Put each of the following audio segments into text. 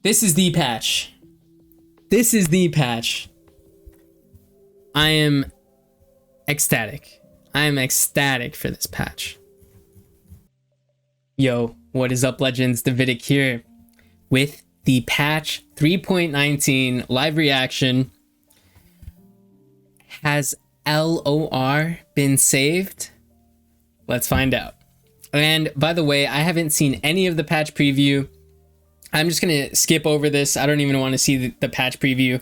This is the patch. This is the patch. I am ecstatic. I am ecstatic for this patch. Yo, what is up, Legends? Davidic here with the patch 3.19 live reaction. Has LOR been saved? Let's find out. And by the way, I haven't seen any of the patch preview. I'm just gonna skip over this. I don't even want to see the patch preview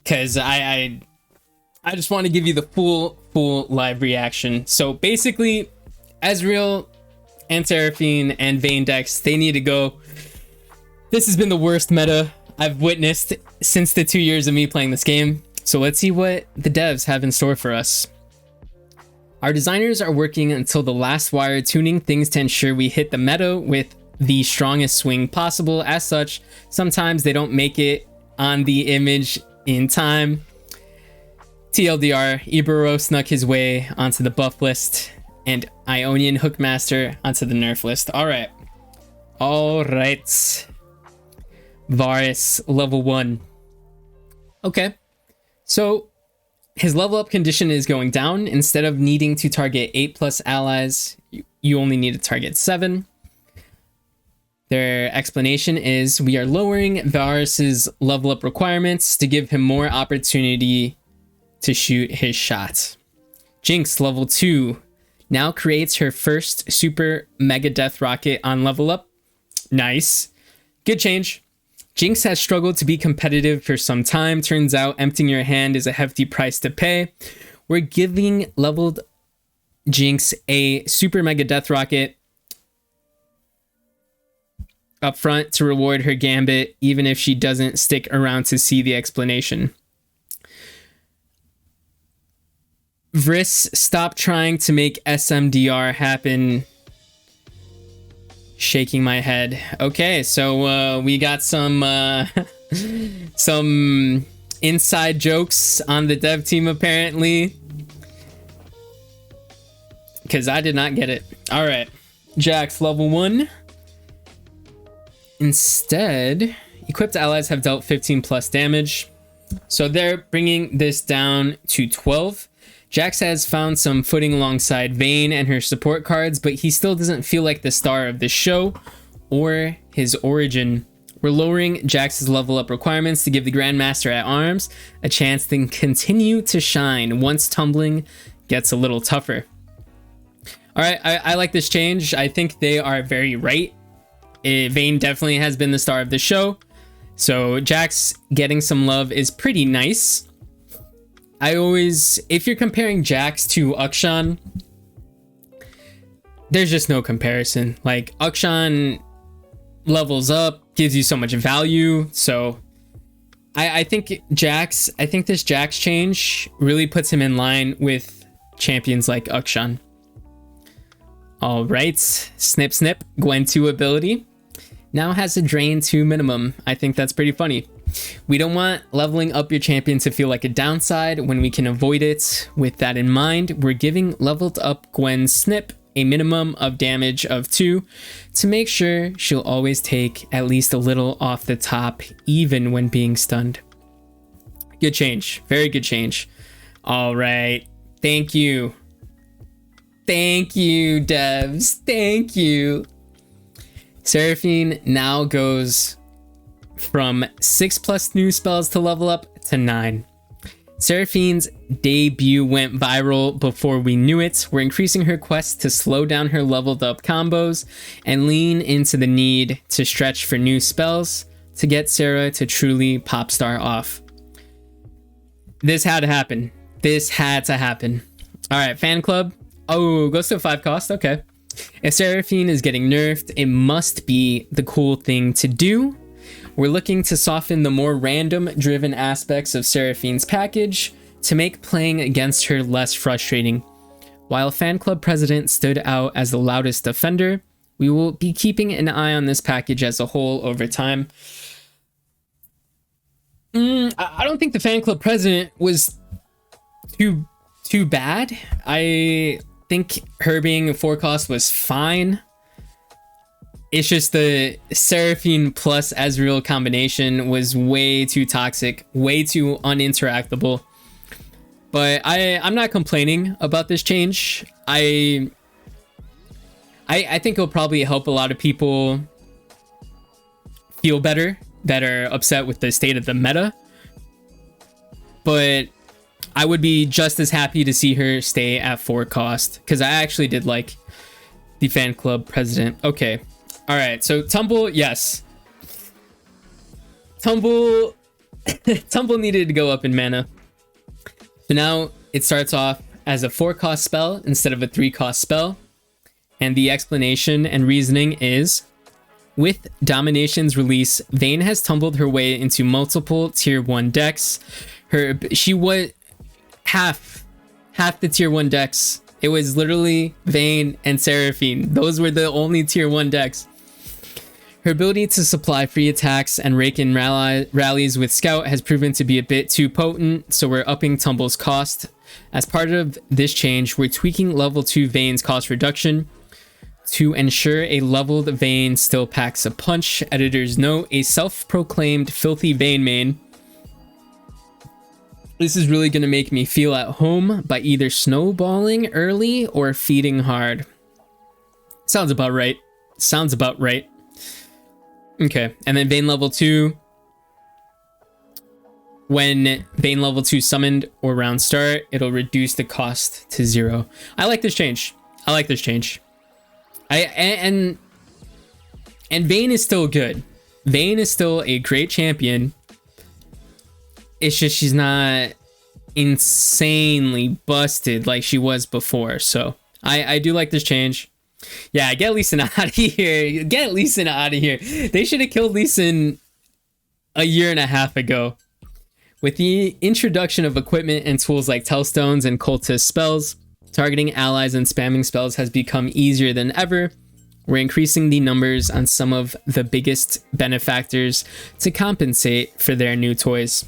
because I just want to give you the full live reaction. So basically, Ezreal and Seraphine and Vayne decks, they need to go. This has been the worst meta I've witnessed since the 2 years of me playing this game. So let's see what the devs have in store for us. Our designers are working until the last wire, tuning things to ensure we hit the meta with the strongest swing possible. As such, sometimes they don't make it on the image in time. TLDR, Ibero snuck his way onto the buff list and Ionian Hookmaster onto the nerf list. All right. Varus, level 1. Okay. So his level up condition is going down. Instead of needing to target 8+ allies, you only need to target 7. Their explanation is we are lowering Varus's level up requirements to give him more opportunity to shoot his shot. Jinx, level 2, now creates her first super mega death rocket on level up. Nice. Good change. Jinx has struggled to be competitive for some time. Turns out emptying your hand is a hefty price to pay. We're giving leveled Jinx a super mega death rocket up front to reward her gambit, even if she doesn't stick around to see the explanation. Vriss, stop trying to make SMDR happen. Shaking my head. Okay, so we got some some inside jokes on the dev team apparently, because I did not get it. All right, Jax, level 1. Instead, equipped allies have dealt 15+ damage, so they're bringing this down to 12. Jax has found some footing alongside Vayne and her support cards, but he still doesn't feel like the star of the show or his origin. We're lowering Jax's level up requirements to give the Grandmaster at Arms a chance to continue to shine once tumbling gets a little tougher. All right, I like this change. I think they are very right. Vayne definitely has been the star of the show, so Jax getting some love is pretty nice. If you're comparing Jax to Akshan, there's just no comparison. Like, Akshan levels up, gives you so much value. So I think this Jax change really puts him in line with champions like Akshan. All right, snip snip, Gwen 2 ability now has a drain 2 minimum. I think that's pretty funny. We don't want leveling up your champion to feel like a downside when we can avoid it. With that in mind, we're giving leveled up Gwen Snip a minimum of damage of 2 to make sure she'll always take at least a little off the top, even when being stunned. Good change. Very good change. All right. Thank you. Thank you, devs. Thank you. Seraphine now goes from 6+ new spells to level up to 9. Seraphine's debut went viral before we knew it. We're increasing her quest to slow down her leveled up combos and lean into the need to stretch for new spells to get Sarah to truly pop star off. This had to happen. This had to happen. All right, fan club. Oh, goes to a 5 cost. Okay. If Seraphine is getting nerfed, it must be the cool thing to do. We're looking to soften the more random driven aspects of Seraphine's package to make playing against her less frustrating. While fan club president stood out as the loudest defender, we will be keeping an eye on this package as a whole over time. I don't think the fan club president was too bad. I think her being a 4 cost was fine. It's just the Seraphine plus Ezreal combination was way too toxic, way too uninteractable. But I'm not complaining about this change. I think it'll probably help a lot of people feel better that are upset with the state of the meta. But I would be just as happy to see her stay at 4 cost, because I actually did like the fan club president. Okay. All right. So Tumble, yes. Tumble needed to go up in mana. So now it starts off as a 4 cost spell instead of a 3 cost spell. And the explanation and reasoning is, with Domination's release, Vayne has tumbled her way into multiple tier 1 decks. She was half the tier 1 decks. It was literally Vayne and Seraphine. Those were the only tier 1 decks. Her ability to supply free attacks and rake in rallies with Scout has proven to be a bit too potent, so we're upping Tumble's cost. As part of this change, we're tweaking level 2 Vayne's cost reduction to ensure a leveled Vayne still packs a punch. Editors note, a self-proclaimed filthy Vayne main. This is really going to make me feel at home by either snowballing early or feeding hard. Sounds about right. Sounds about right. Okay, and then Vayne level 2. When Vayne level 2 summoned or round start, it'll reduce the cost to 0. I like this change. I like this change. And Vayne is still good. Vayne is still a great champion. It's just she's not insanely busted like she was before. So I do like this change. Yeah, get Lee Sin out of here. Get Lee Sin out of here. They should have killed Lee Sin a year and a half ago. With the introduction of equipment and tools like Tellstones and cultist spells, targeting allies and spamming spells has become easier than ever. We're increasing the numbers on some of the biggest benefactors to compensate for their new toys.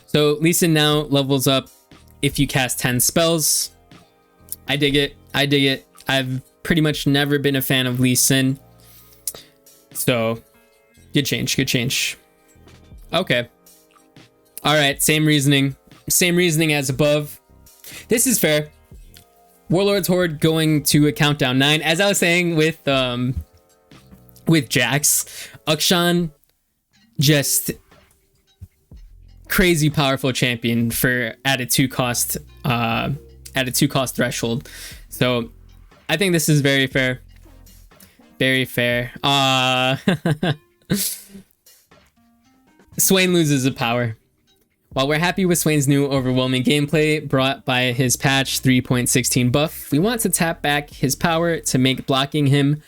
So Lee Sin now levels up if you cast 10 spells. I dig it. I dig it. I've pretty much never been a fan of Lee Sin. So, good change. Good change. Okay. All right. Same reasoning. Same reasoning as above. This is fair. Warlord's Horde going to a countdown 9. As I was saying with Jax, Akshan, just crazy powerful champion for at a 2 cost threshold. So I think this is very fair. Very fair. Swain loses a power. While we're happy with Swain's new overwhelming gameplay brought by his patch 3.16 buff, we want to tap back his power to make blocking him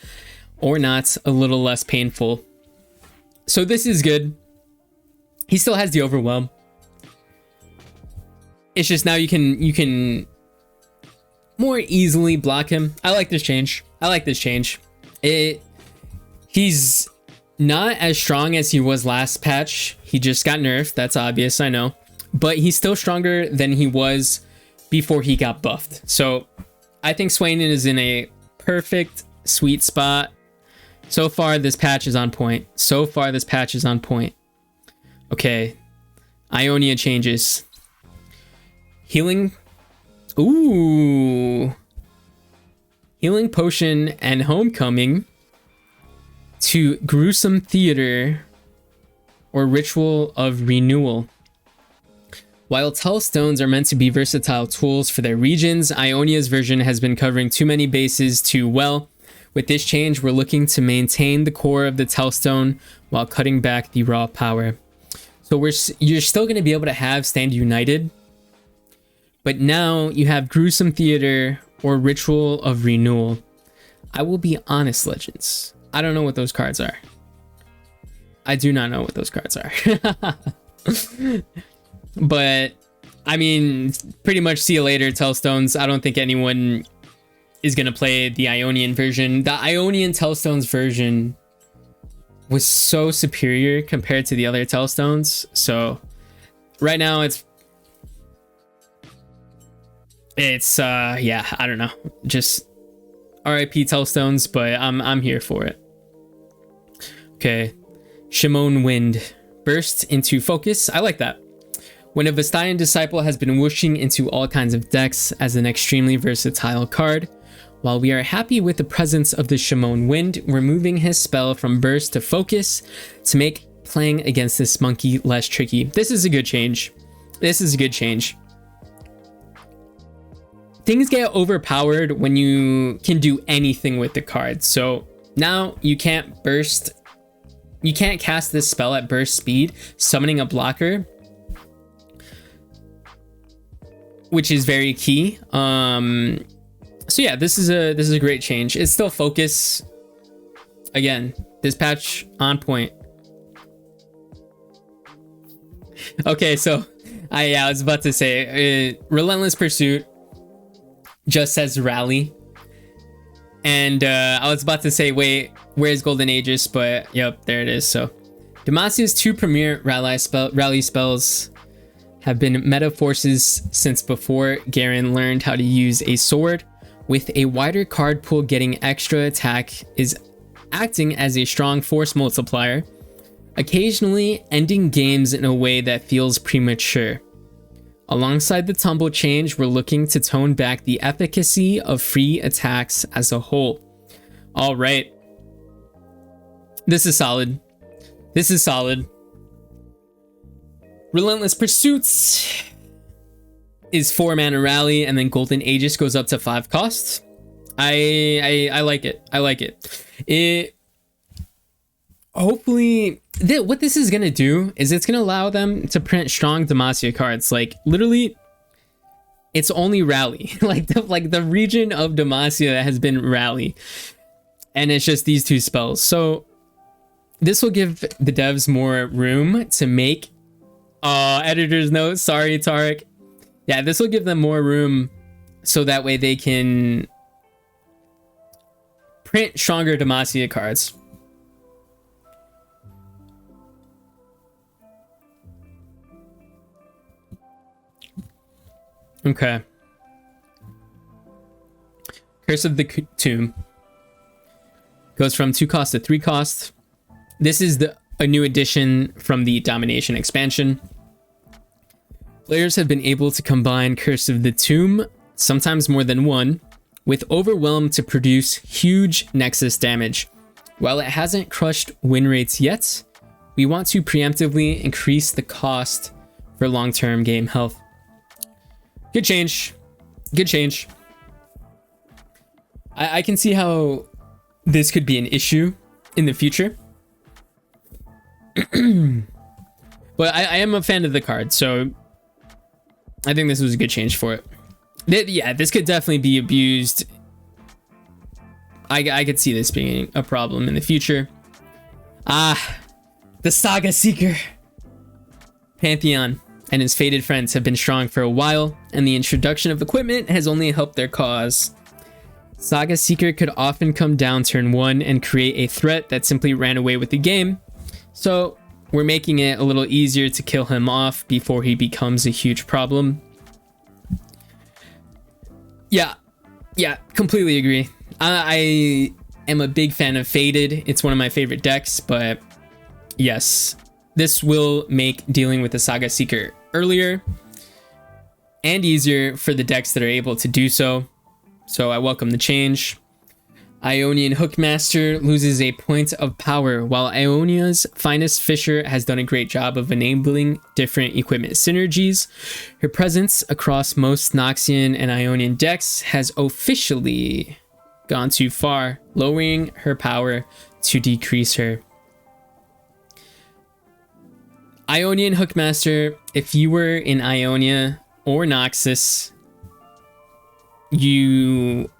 or not a little less painful. So this is good. He still has the overwhelm. It's just now you can more easily block him. I like this change. I like this change. He's not as strong as he was last patch. He just got nerfed. That's obvious, I know. But he's still stronger than he was before he got buffed. So I think Swain is in a perfect sweet spot. So far, this patch is on point. So far, this patch is on point. Okay. Ionia changes. Healing. Ooh. Healing Potion and Homecoming to Gruesome Theater or Ritual of Renewal. While Tellstones are meant to be versatile tools for their regions, Ionia's version has been covering too many bases too well. With this change, we're looking to maintain the core of the Tellstone while cutting back the raw power. So you're still going to be able to have Stand United, but now you have Gruesome Theater or Ritual of Renewal. I will be honest, Legends. I don't know what those cards are. I do not know what those cards are. But, I mean, pretty much see you later, Tellstones. I don't think anyone is going to play the Ionian version. The Ionian Tellstones version was so superior compared to the other Tellstones. So, right now it's yeah, I don't know. Just RIP Tellstones, but I'm here for it. Okay. Shimon Wind. Burst into focus. I like that. When a Vestian Disciple has been whooshing into all kinds of decks as an extremely versatile card, while we are happy with the presence of the Shimon Wind, we're moving his spell from burst to focus to make playing against this monkey less tricky. This is a good change. This is a good change. Things get overpowered when you can do anything with the card. So now you can't cast this spell at burst speed, summoning a blocker, which is very key. So yeah, this is a great change. It's still focus. Again, this patch on point. Okay, so I was about to say, Relentless Pursuit just says rally, and I was about to say, wait, where's Golden Aegis? But yep, there it is. So Demasia's 2 premier rally spells have been meta forces since before Garen learned how to use a sword. With a wider card pool, getting extra attack is acting as a strong force multiplier, occasionally ending games in a way that feels premature. Alongside the tumble change, we're looking to tone back the efficacy of free attacks as a whole. All right. This is solid. This is solid. Relentless Pursuits is 4 mana rally, and then Golden Aegis goes up to 5 costs. I like it. I like it. It hopefully what this is gonna do is it's gonna allow them to print strong Demacia cards. Like literally, it's only rally. like the region of Demacia has been rally, and it's just these 2 spells. So this will give the devs more room to make. Editor's note. Sorry, Tarek. Yeah, this will give them more room so that way they can print stronger Demacia cards. Okay. Curse of the Tomb goes from 2 cost to 3 cost. This is a new addition from the Domination expansion. Players have been able to combine Curse of the Tomb, sometimes more than one, with Overwhelm to produce huge Nexus damage. While it hasn't crushed win rates yet, we want to preemptively increase the cost for long-term game health. Good change. Good change. I can see how this could be an issue in the future. But I am a fan of the card, so I think this was a good change for it. Yeah, this could definitely be abused. I could see this being a problem in the future. The Saga Seeker. Pantheon and his fated friends have been strong for a while, and the introduction of equipment has only helped their cause. Saga Seeker could often come down turn 1 and create a threat that simply ran away with the game, so we're making it a little easier to kill him off before he becomes a huge problem. Yeah, completely agree. I am a big fan of Fated. It's one of my favorite decks, but yes, this will make dealing with the Saga Seeker earlier and easier for the decks that are able to do so. So I welcome the change. Ionian Hookmaster loses a point of power, while Ionia's Finest Fisher has done a great job of enabling different equipment synergies. Her presence across most Noxian and Ionian decks has officially gone too far, lowering her power to decrease her. Ionian Hookmaster, if you were in Ionia or Noxus, you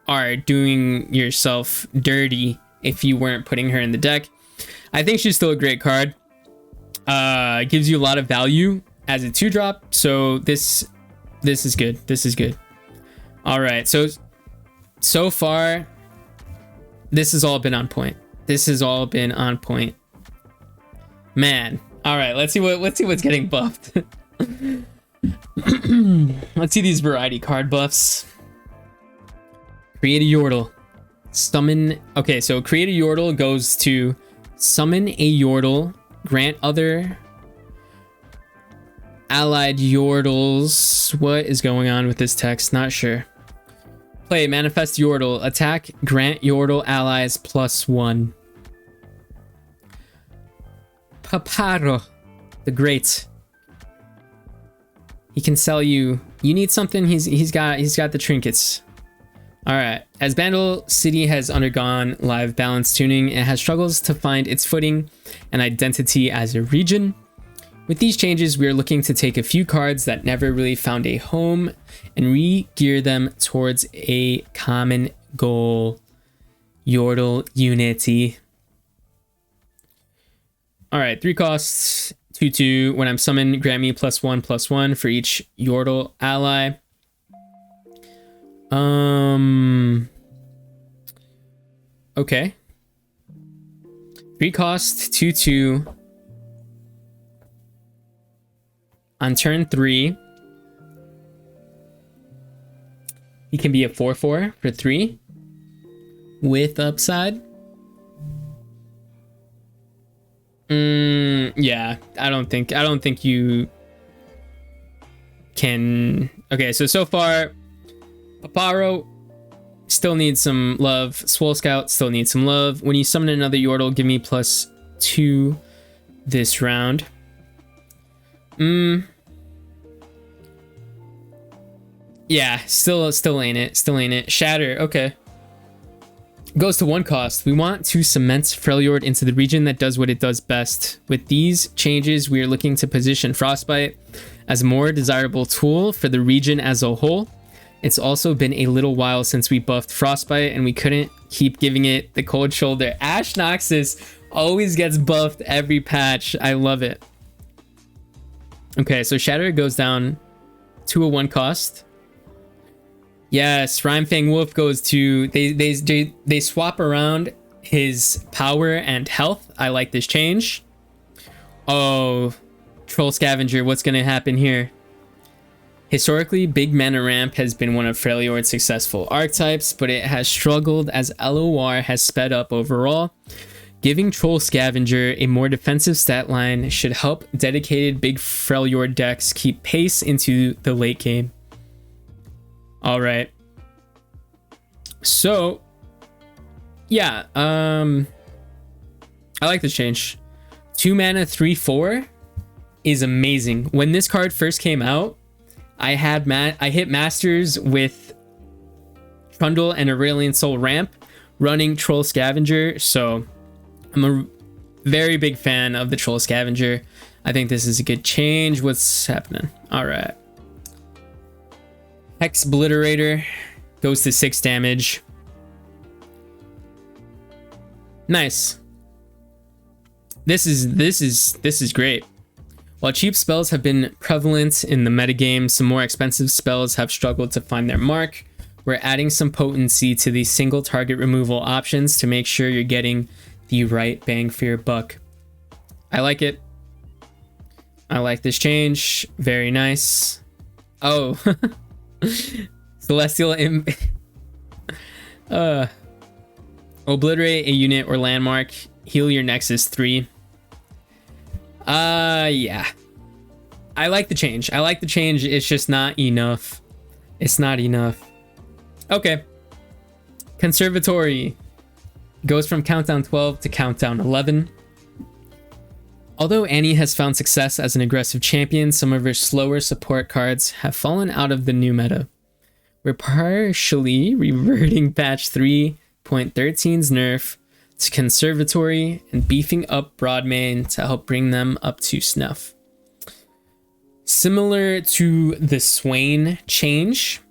are doing yourself dirty if you weren't putting her in the deck. I think she's still a great card. Gives you a lot of value as a 2-drop, so this is good. This is good. All right, so far this has all been on point. This has all been on point, man. All right, let's see what's getting buffed. Let's see these variety card buffs. Create a Yordle. Summon. Okay, so Create a Yordle goes to Summon a Yordle. Grant other allied Yordles. What is going on with this text? Not sure. Play Manifest Yordle. Attack. Grant Yordle allies +1. Paparo the Great. He can sell you. You need something. He's got the trinkets. All right. As Bandle City has undergone live balance tuning, it has struggles to find its footing and identity as a region. With these changes, we are looking to take a few cards that never really found a home and re-gear them towards a common goal. Yordle Unity. All right, 3 costs, 2/2. When I'm summoned, grant me +1/+1 for each Yordle ally. Okay. 3 costs, 2/2. On turn 3, he can be a 4/4 for 3 with upside. Yeah, I don't think you can. Okay, so far, Paparo still needs some love. Swole Scout still needs some love. When you summon another Yordle, give me +2 this round. Yeah, still ain't it. Shatter, okay. Goes to 1 cost. We want to cement Freljord into the region that does what it does best. With these changes, we are looking to position Frostbite as a more desirable tool for the region as a whole. It's also been a little while since we buffed Frostbite, and we couldn't keep giving it the cold shoulder. Ash Noxus always gets buffed every patch. I love it. Okay, so Shatter goes down to a 1 cost. Yes, Rhymefang Wolf goes to... They swap around his power and health. I like this change. Oh, Troll Scavenger, what's going to happen here? Historically, Big Mana Ramp has been one of Freljord's successful archetypes, but it has struggled as LOR has sped up overall. Giving Troll Scavenger a more defensive stat line should help dedicated Big Freljord decks keep pace into the late game. All right. So, yeah, I like this change. 2 mana 3/4 is amazing. When this card first came out, I hit Masters with Trundle and Aurelion Soul Ramp running Troll Scavenger, so I'm a very big fan of the Troll Scavenger. I think this is a good change. What's happening? All right. Hex Obliterator goes to 6 damage. Nice. This is great. While cheap spells have been prevalent in the metagame, some more expensive spells have struggled to find their mark. We're adding some potency to these single target removal options to make sure you're getting the right bang for your buck. I like it. I like this change. Very nice. Oh. Celestial obliterate a unit or landmark. Heal your Nexus 3. Yeah. I like the change. It's just not enough. It's not enough. Okay. Conservatory goes from countdown 12 to countdown 11. Although Annie has found success as an aggressive champion, some of her slower support cards have fallen out of the new meta. We're partially reverting patch 3.13's nerf to Conservatory and beefing up Broadmane to help bring them up to snuff. Similar to the Swain change,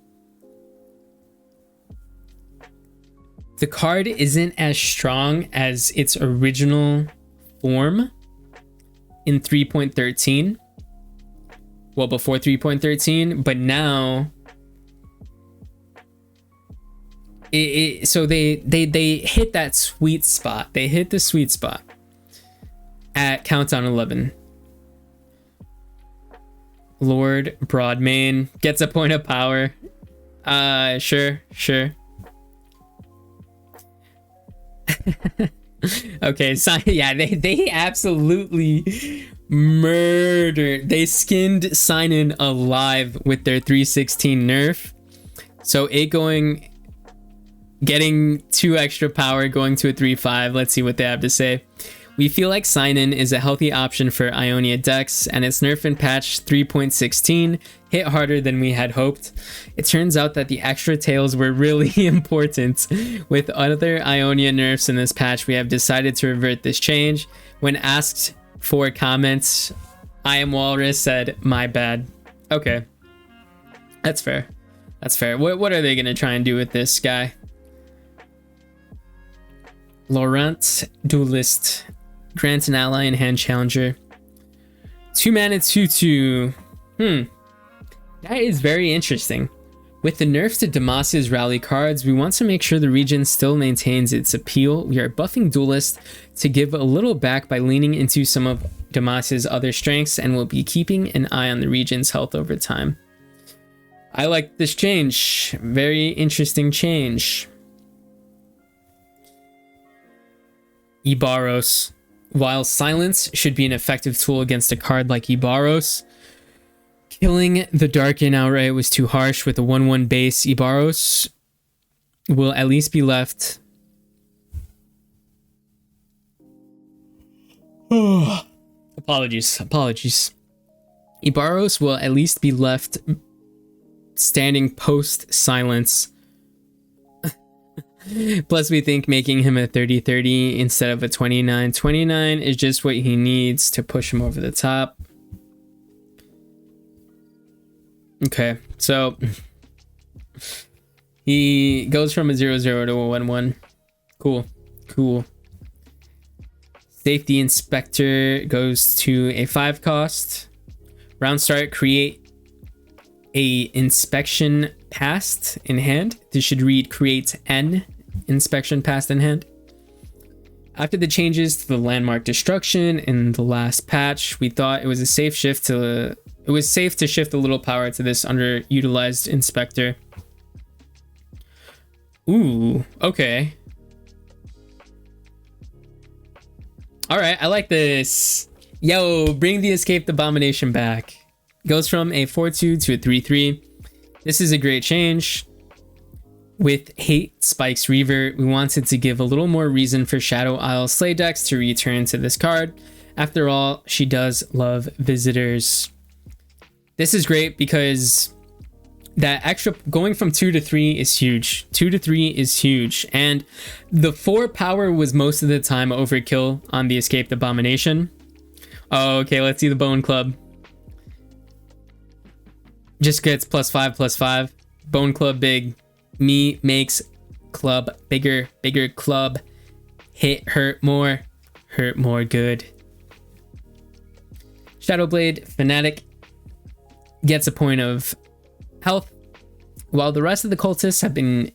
the card isn't as strong as its original form in 3.13. Well, before 3.13, but now so they hit that sweet spot. They hit the sweet spot at countdown 11. Lord Broadmane gets a point of power. Sure. Okay, so yeah, they absolutely murdered. They skinned Sinon alive with their 316 nerf. So it getting 2 extra power, going to a 3-5. Let's see what they have to say. We feel like Sinon is a healthy option for Ionia decks, and its nerf in patch 3.16 hit harder than we had hoped. It turns out that the extra tails were really important. With other Ionia nerfs in this patch, we have decided to revert this change. When asked for comments, I Am Walrus said, "My bad." Okay. That's fair. That's fair. What are they going to try and do with this guy? Laurent Duelist. Grant an ally and hand challenger. 2 mana 2/2. That is very interesting. With the nerfs to Demacia's rally cards, we want to make sure the region still maintains its appeal. We are buffing Duelist to give a little back by leaning into some of Demacia's other strengths, and will be keeping an eye on the region's health over time. I like this change. Very interesting change. Ibaros. While silence should be an effective tool against a card like Ibaros, killing the Darken outright was too harsh. With a 1/1 base, Ibaros will at least be left. Apologies. Ibaros will at least be left standing post silence. Plus, we think making him a 30/30 instead of a 29/29 is just what he needs to push him over the top. Okay, so he goes from a 0/0 to a 1/1. Cool. Safety Inspector goes to a 5 cost. Round start, create a inspection past in hand. This should read create an inspection past in hand. After the changes to the landmark destruction in the last patch, we thought it was safe to shift a little power to this underutilized inspector. Ooh, okay. All right, I like this. Yo, bring the Escaped Abomination back. Goes from a 4/2 to a 3/3. This is a great change. With Hate Spikes Reaver, we wanted to give a little more reason for Shadow Isle Slay decks to return to this card. After all, she does love visitors. This is great because that extra going from 2 to 3 is huge. 2 to 3 is huge. And the 4 power was most of the time overkill on the Escaped Abomination. Oh, okay, let's see the Bone Club. Just gets +5/+5. Bone Club big. Me makes club bigger. Bigger club. Hit hurt more good. Shadowblade Fanatic gets a point of health. While the rest of the cultists have been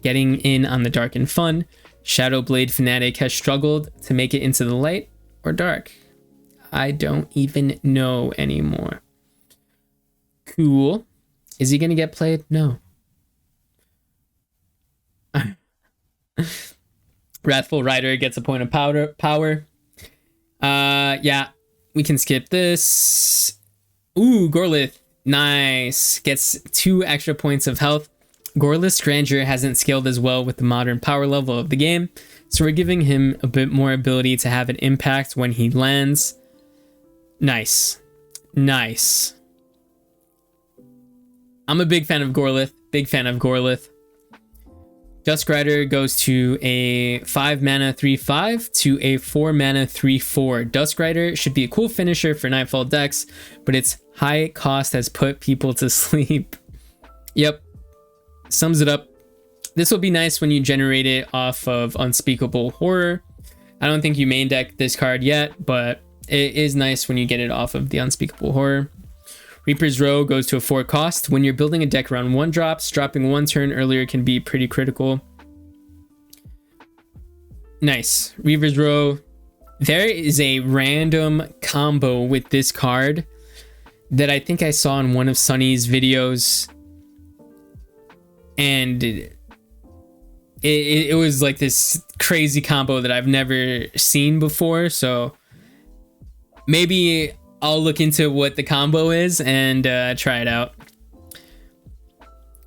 getting in on the dark and fun, Shadowblade Fanatic has struggled to make it into the light or dark. I don't even know anymore. Cool. Is he gonna get played? No. Wrathful Rider gets a point of power. Yeah, we can skip this. Ooh, Gorlith. Nice. Gets 2 extra points of health. Gorlith's Grandeur hasn't scaled as well with the modern power level of the game, so we're giving him a bit more ability to have an impact when he lands. Nice. I'm a big fan of Gorlith. Dusk Rider goes to a 5 mana 3/5 to a 4 mana 3/4. Dusk Rider should be a cool finisher for Nightfall decks, but its high cost has put people to sleep. Yep, sums it up. This will be nice when you generate it off of Unspeakable Horror. I don't think you main deck this card yet, but it is nice when you get it off of the Unspeakable Horror. Reaper's Row goes to a 4 cost. When you're building a deck around 1 drops, dropping 1 turn earlier can be pretty critical. Nice. Reaper's Row. There is a random combo with this card that I think I saw in one of Sunny's videos. And it was like this crazy combo that I've never seen before. So maybe I'll look into what the combo is and try it out.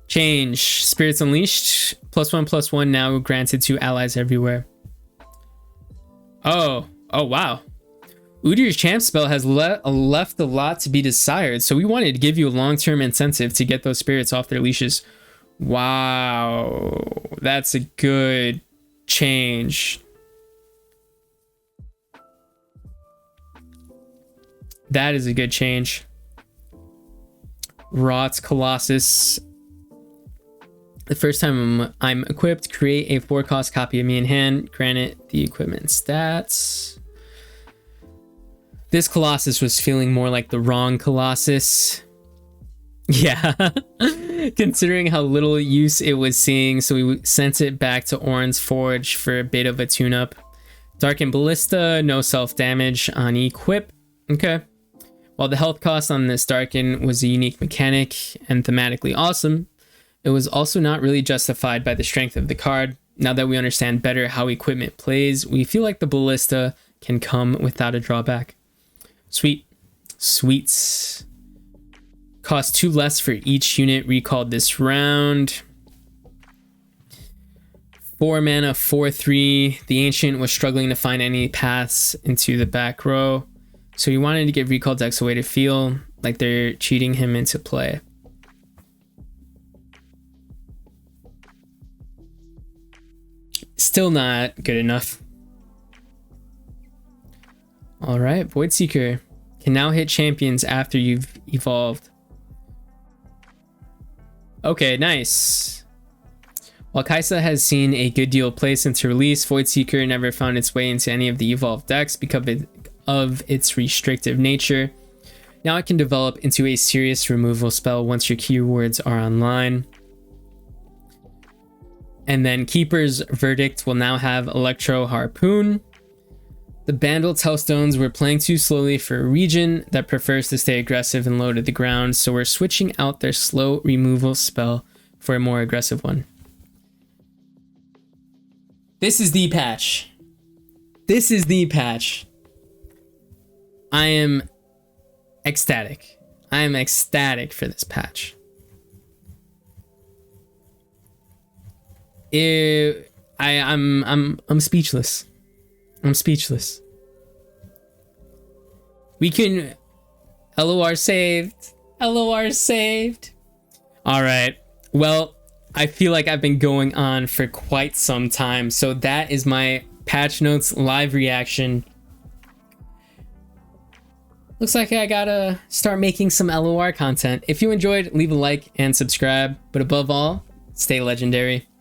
Change. Spirits Unleashed. +1/+1 now granted to allies everywhere. Oh wow. Udyr's champ spell has left a lot to be desired, so we wanted to give you a long-term incentive to get those spirits off their leashes. Wow, that's a good change. That is a good change. Rot's Colossus. The first time I'm equipped, create a 4-cost copy of me in hand. Grant it the equipment stats. This Colossus was feeling more like the wrong Colossus. Yeah. Considering how little use it was seeing, so we sent it back to Orin's Forge for a bit of a tune-up. Darkened Ballista, no self-damage on equip. Okay. While the health cost on this Darken was a unique mechanic and thematically awesome, it was also not really justified by the strength of the card. Now that we understand better how equipment plays, we feel like the Ballista can come without a drawback. Sweet. Sweets. Cost 2 less for each unit recalled this round. 4 mana, 4/3. The Ancient was struggling to find any paths into the back row, so he wanted to give recall decks a way to feel like they're cheating him into play. Still not good enough. Alright, Voidseeker can now hit champions after you've evolved. Okay, nice. While Kaisa has seen a good deal of play since release, Voidseeker never found its way into any of the evolved decks because of its restrictive nature. Now it can develop into a serious removal spell once your keywords are online. And then Keeper's Verdict will now have Electro Harpoon. The Bandle Tellstones were playing too slowly for a region that prefers to stay aggressive and low to the ground, so we're switching out their slow removal spell for a more aggressive one. This is the patch. This is the patch. I am ecstatic. I am ecstatic for this patch. I'm speechless. I'm speechless. We can... LOR saved. LOR saved. Alright. Well, I feel like I've been going on for quite some time. So that is my patch notes live reaction. Looks like I gotta start making some LOR content. If you enjoyed, leave a like and subscribe. But above all, stay legendary.